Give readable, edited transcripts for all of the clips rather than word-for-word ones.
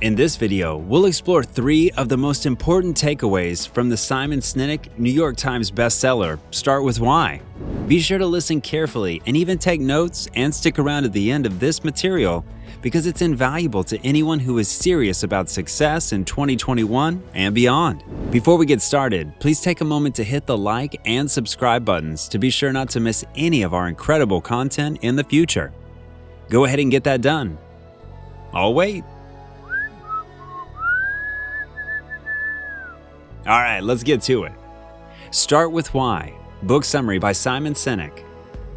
In this video, we'll explore 3 of the most important takeaways from the Simon Sinek New York Times bestseller, Start With Why. Be sure to listen carefully and even take notes and stick around at the end of this material because it's invaluable to anyone who is serious about success in 2021 and beyond. Before we get started, please take a moment to hit the like and subscribe buttons to be sure not to miss any of our incredible content in the future. Go ahead and get that done. I'll wait. All right, let's get to it. Start With Why, book summary by Simon Sinek.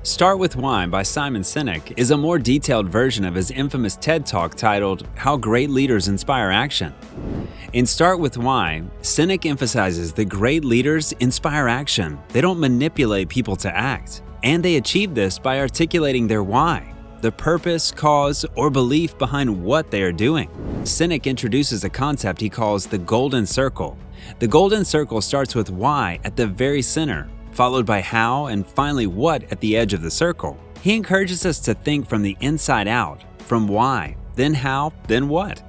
Start With Why by Simon Sinek is a more detailed version of his infamous TED Talk titled How Great Leaders Inspire Action. In Start With Why, Sinek emphasizes that great leaders inspire action. They don't manipulate people to act, and they achieve this by articulating their why, the purpose, cause, or belief behind what they are doing. Sinek introduces a concept he calls the golden circle. The golden circle starts with why at the very center, followed by how, and finally what at the edge of the circle. He encourages us to think from the inside out, from why, then how, then what.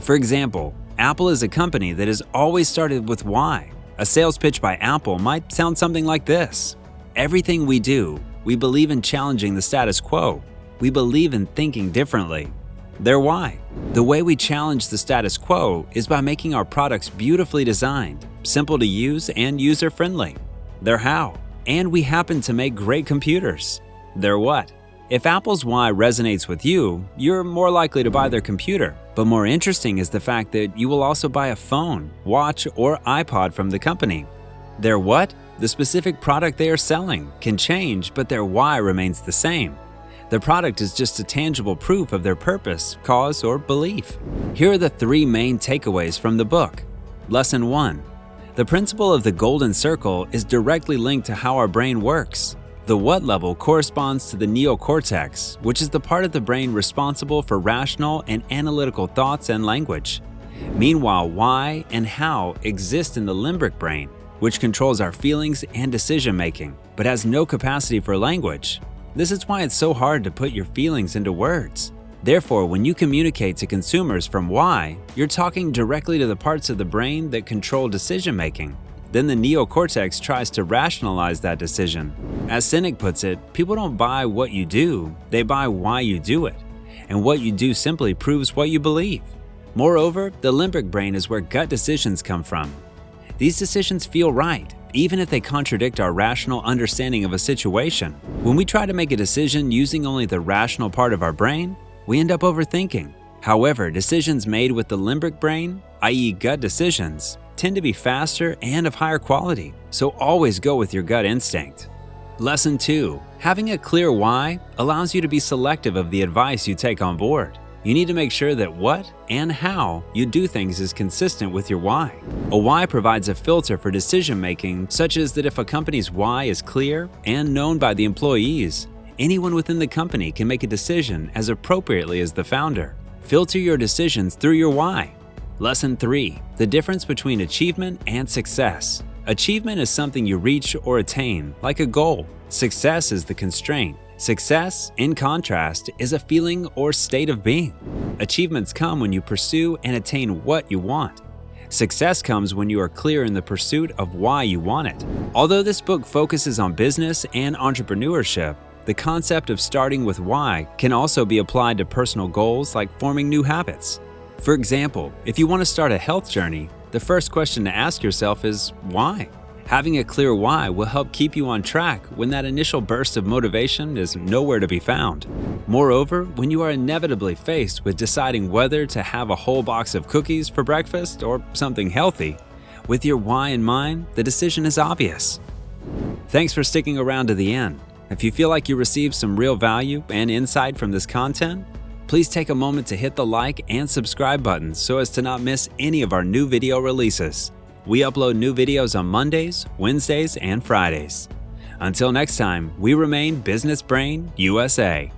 For example, Apple is a company that has always started with why. A sales pitch by Apple might sound something like this: everything we do, we believe in challenging the status quo. We believe in thinking differently. Their why. The way we challenge the status quo is by making our products beautifully designed, simple to use, and user-friendly. Their how. And we happen to make great computers. Their what. If Apple's why resonates with you, you're more likely to buy their computer. But more interesting is the fact that you will also buy a phone, watch, or iPod from the company. Their what. The specific product they are selling can change, but their why remains the same. The product is just a tangible proof of their purpose, cause, or belief. Here are the 3 main takeaways from the book. Lesson 1. The principle of the golden circle is directly linked to how our brain works. The what level corresponds to the neocortex, which is the part of the brain responsible for rational and analytical thoughts and language. Meanwhile, why and how exist in the limbic brain, which controls our feelings and decision-making, but has no capacity for language. This is why it's so hard to put your feelings into words. Therefore, when you communicate to consumers from why, you're talking directly to the parts of the brain that control decision-making. Then the neocortex tries to rationalize that decision. As Sinek puts it, people don't buy what you do, they buy why you do it. And what you do simply proves what you believe. Moreover, the limbic brain is where gut decisions come from. These decisions feel right, even if they contradict our rational understanding of a situation. When we try to make a decision using only the rational part of our brain, we end up overthinking. However, decisions made with the limbic brain, i.e. gut decisions, tend to be faster and of higher quality, so always go with your gut instinct. Lesson 2. Having a clear why allows you to be selective of the advice you take on board. You need to make sure that what and how you do things is consistent with your why. A why provides a filter for decision-making, such as that if a company's why is clear and known by the employees, anyone within the company can make a decision as appropriately as the founder. Filter your decisions through your why. Lesson 3. The difference between achievement and success. Achievement is something you reach or attain, like a goal. Success is the constraint. Success, in contrast, is a feeling or state of being. Achievements come when you pursue and attain what you want. Success comes when you are clear in the pursuit of why you want it. Although this book focuses on business and entrepreneurship, the concept of starting with why can also be applied to personal goals like forming new habits. For example, if you want to start a health journey, the first question to ask yourself is why? Having a clear why will help keep you on track when that initial burst of motivation is nowhere to be found. Moreover, when you are inevitably faced with deciding whether to have a whole box of cookies for breakfast or something healthy, with your why in mind, the decision is obvious. Thanks for sticking around to the end. If you feel like you received some real value and insight from this content, please take a moment to hit the like and subscribe buttons so as to not miss any of our new video releases. We upload new videos on Mondays, Wednesdays, and Fridays. Until next time, we remain Business Brain USA.